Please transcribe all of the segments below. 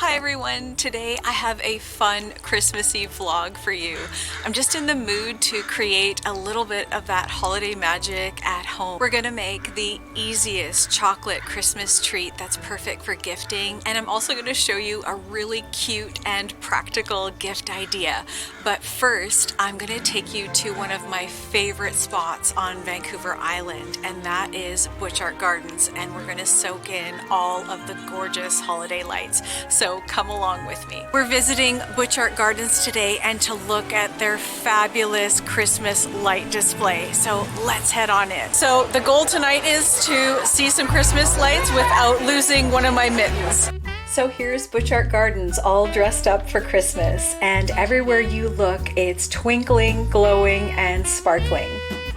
Hi everyone! Today I have a fun Christmassy vlog for you. I'm just in the mood to create a little bit of that holiday magic at home. We're gonna make the easiest chocolate Christmas treat that's perfect for gifting, and I'm also gonna show you a really cute and practical gift idea. But first, I'm gonna take you to one of my favorite spots on Vancouver Island, and that is Butchart Gardens, and we're gonna soak in all of the gorgeous holiday lights. So come along with me. We're visiting Butchart Gardens today and to look at their fabulous Christmas light display. So let's head on in. So the goal tonight is to see some Christmas lights without losing one of my mittens. So here's Butchart Gardens all dressed up for Christmas, and everywhere you look it's twinkling, glowing, and sparkling.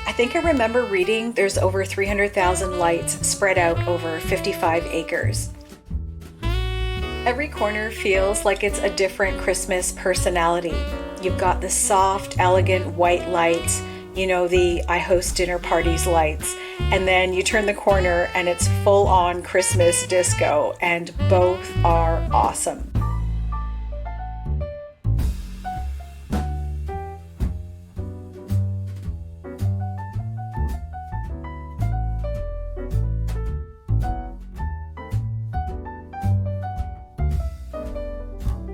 I think I remember reading there's over 300,000 lights spread out over 55 acres. Every corner feels like it's a different Christmas personality. You've got the soft, elegant white lights, you know, the I host dinner parties lights, and then you turn the corner and it's full-on Christmas disco, and both are awesome.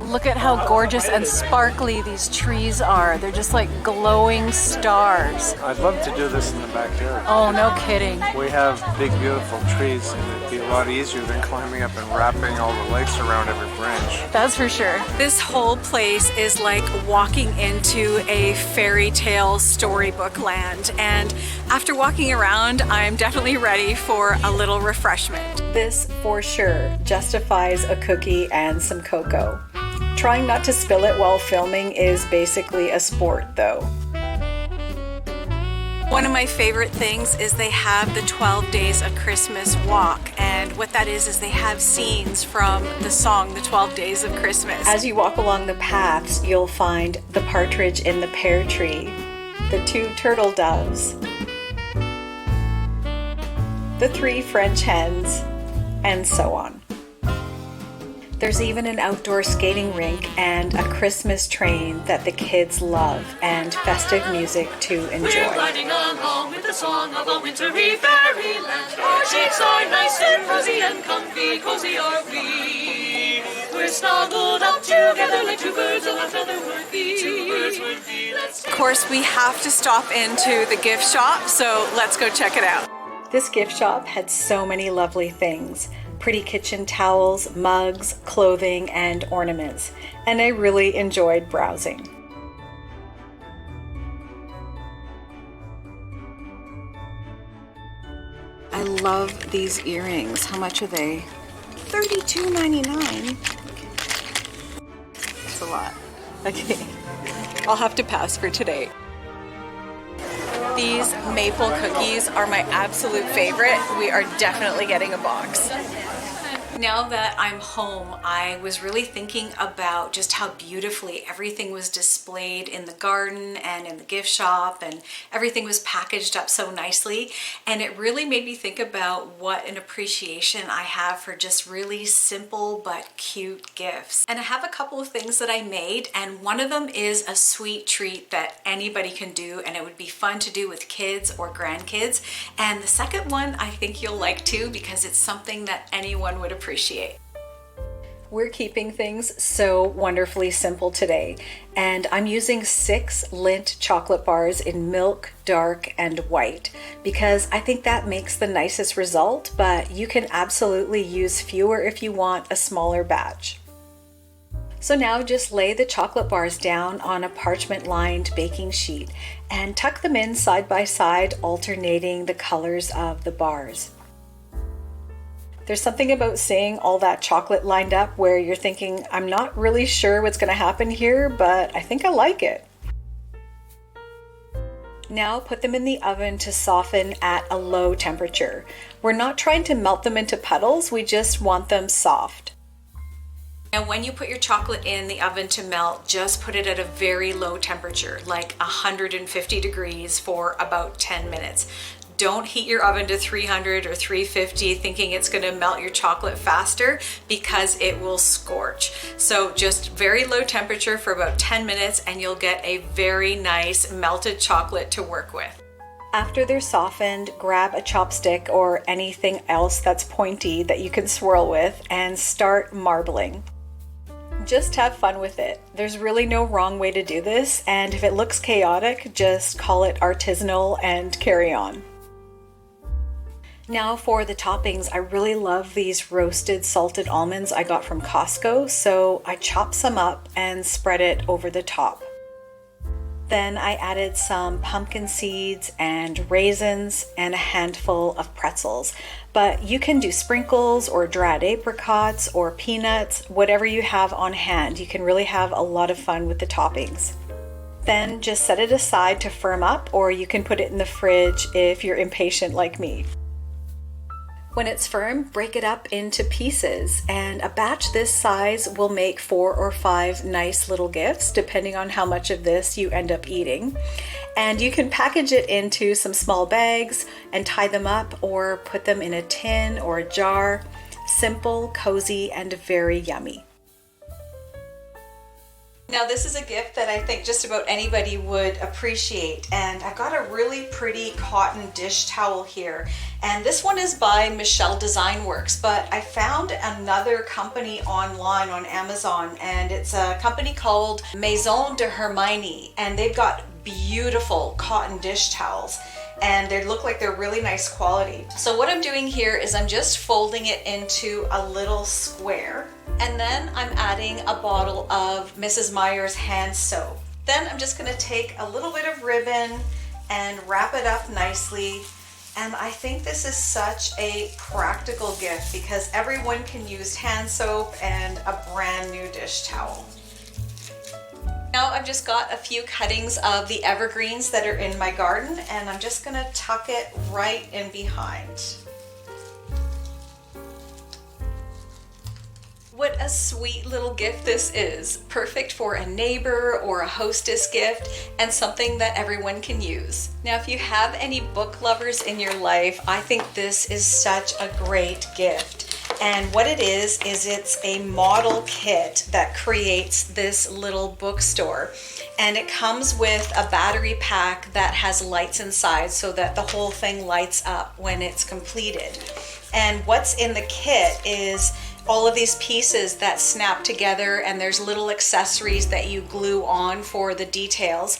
Look at how gorgeous and sparkly these trees are. They're just like glowing stars. I'd love to do this in the backyard. Oh, no kidding. We have big, beautiful trees, and it'd be a lot easier than climbing up and wrapping all the lights around every branch. That's for sure. This whole place is like walking into a fairy tale storybook land, and after walking around, I'm definitely ready for a little refreshment. This for sure justifies a cookie and some cocoa. Trying not to spill it while filming is basically a sport though. One of my favorite things is they have the 12 Days of Christmas walk, and what that is they have scenes from the song The 12 Days of Christmas. As you walk along the paths, you'll find the partridge in the pear tree, the 2 turtle doves, the 3 French hens, and so on. There's even an outdoor skating rink and a Christmas train that the kids love, and festive music to enjoy. We're riding along with the song of a wintry fairyland. Our sheets are nice and rosy and comfy, cozy are we. We're snuggled up together like 2 birds of a feather would be. 2 birds would be. Of course, we have to stop into the gift shop, so let's go check it out. This gift shop had so many lovely things. Pretty kitchen towels, mugs, clothing, and ornaments, and I really enjoyed browsing. I love these earrings. How much are they? $32.99. That's a lot. Okay, I'll have to pass for today. These maple cookies are my absolute favorite. We are definitely getting a box. Now that I'm home, I was really thinking about just how beautifully everything was displayed in the garden and in the gift shop, and everything was packaged up so nicely, and it really made me think about what an appreciation I have for just really simple but cute gifts. And I have a couple of things that I made, and one of them is a sweet treat that anybody can do, and it would be fun to do with kids or grandkids. And the second one I think you'll like too, because it's something that anyone would appreciate. We're keeping things so wonderfully simple today, and I'm using 6 Lindt chocolate bars in milk, dark, and white because I think that makes the nicest result, but you can absolutely use fewer if you want a smaller batch. So now just lay the chocolate bars down on a parchment-lined baking sheet and tuck them in side by side, alternating the colors of the bars. There's something about seeing all that chocolate lined up where you're thinking, I'm not really sure what's going to happen here, but I think I like it. Now put them in the oven to soften at a low temperature. We're not trying to melt them into puddles, we just want them soft. Now when you put your chocolate in the oven to melt, just put it at a very low temperature, like 150 degrees for about 10 minutes. Don't heat your oven to 300 or 350 thinking it's going to melt your chocolate faster, because it will scorch. So just very low temperature for about 10 minutes and you'll get a very nice melted chocolate to work with. After they're softened, grab a chopstick or anything else that's pointy that you can swirl with and start marbling. Just have fun with it. There's really no wrong way to do this, and if it looks chaotic, just call it artisanal and carry on. Now for the toppings, I really love these roasted salted almonds I got from Costco, so I chopped some up and spread it over the top. Then I added some pumpkin seeds and raisins and a handful of pretzels. But you can do sprinkles or dried apricots or peanuts, whatever you have on hand. You can really have a lot of fun with the toppings. Then just set it aside to firm up, or you can put it in the fridge if you're impatient like me. When it's firm, break it up into pieces, and a batch this size will make 4 or 5 nice little gifts, depending on how much of this you end up eating. And you can package it into some small bags and tie them up, or put them in a tin or a jar. Simple, cozy, and very yummy. Now this is a gift that I think just about anybody would appreciate, and I've got a really pretty cotton dish towel here, and this one is by Michelle Design Works, but I found another company online on Amazon, and it's a company called Maison de Hermione, and they've got beautiful cotton dish towels, and they look like they're really nice quality. So what I'm doing here is I'm just folding it into a little square, and then I'm adding a bottle of Mrs. Meyer's hand soap. Then I'm just going to take a little bit of ribbon and wrap it up nicely. And I think this is such a practical gift because everyone can use hand soap and a brand new dish towel. Now I've just got a few cuttings of the evergreens that are in my garden, and I'm just going to tuck it right in behind. What a sweet little gift this is. Perfect for a neighbor or a hostess gift, and something that everyone can use. Now, if you have any book lovers in your life, I think this is such a great gift. And what it is it's a model kit that creates this little bookstore. And it comes with a battery pack that has lights inside so that the whole thing lights up when it's completed. And what's in the kit is all of these pieces that snap together, and there's little accessories that you glue on for the details.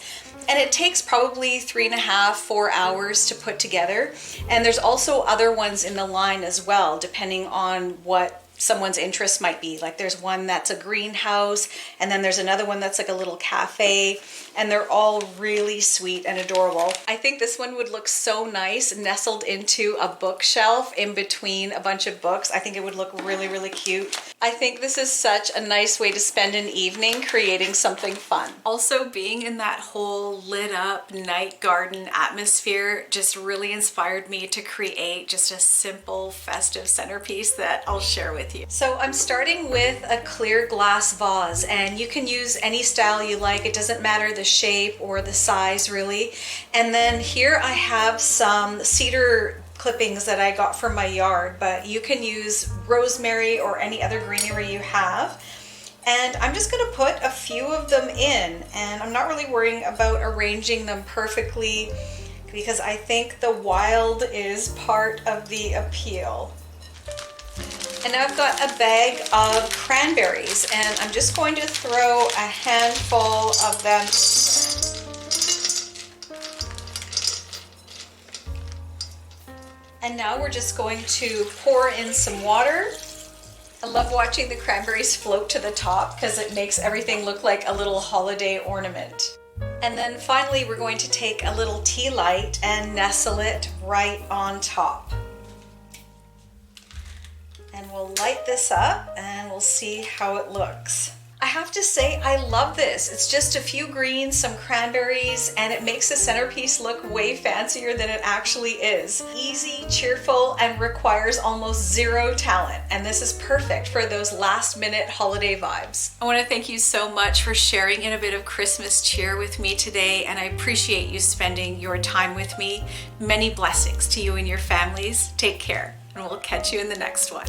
And it takes probably 3.5-4 hours to put together. And there's also other ones in the line as well, depending on what someone's interest might be. Like there's one that's a greenhouse, and then there's another one that's like a little cafe, and they're all really sweet and adorable. I think this one would look so nice nestled into a bookshelf in between a bunch of books. I think it would look really, really cute. I think this is such a nice way to spend an evening creating something fun. Also, being in that whole lit up night garden atmosphere just really inspired me to create just a simple festive centerpiece that I'll share with you. So I'm starting with a clear glass vase, and you can use any style you like. It doesn't matter the shape or the size really. And then here I have some cedar clippings that I got from my yard, but you can use rosemary or any other greenery you have. And I'm just going to put a few of them in, and I'm not really worrying about arranging them perfectly because I think the wild is part of the appeal. And now I've got a bag of cranberries, and I'm just going to throw a handful of them. And now we're just going to pour in some water. I love watching the cranberries float to the top because it makes everything look like a little holiday ornament. And then finally we're going to take a little tea light and nestle it right on top. And we'll light this up and we'll see how it looks. I have to say, I love this. It's just a few greens, some cranberries, and it makes the centerpiece look way fancier than it actually is. Easy, cheerful, and requires almost zero talent. And this is perfect for those last-minute holiday vibes. I want to thank you so much for sharing in a bit of Christmas cheer with me today, and I appreciate you spending your time with me. Many blessings to you and your families. Take care, and we'll catch you in the next one.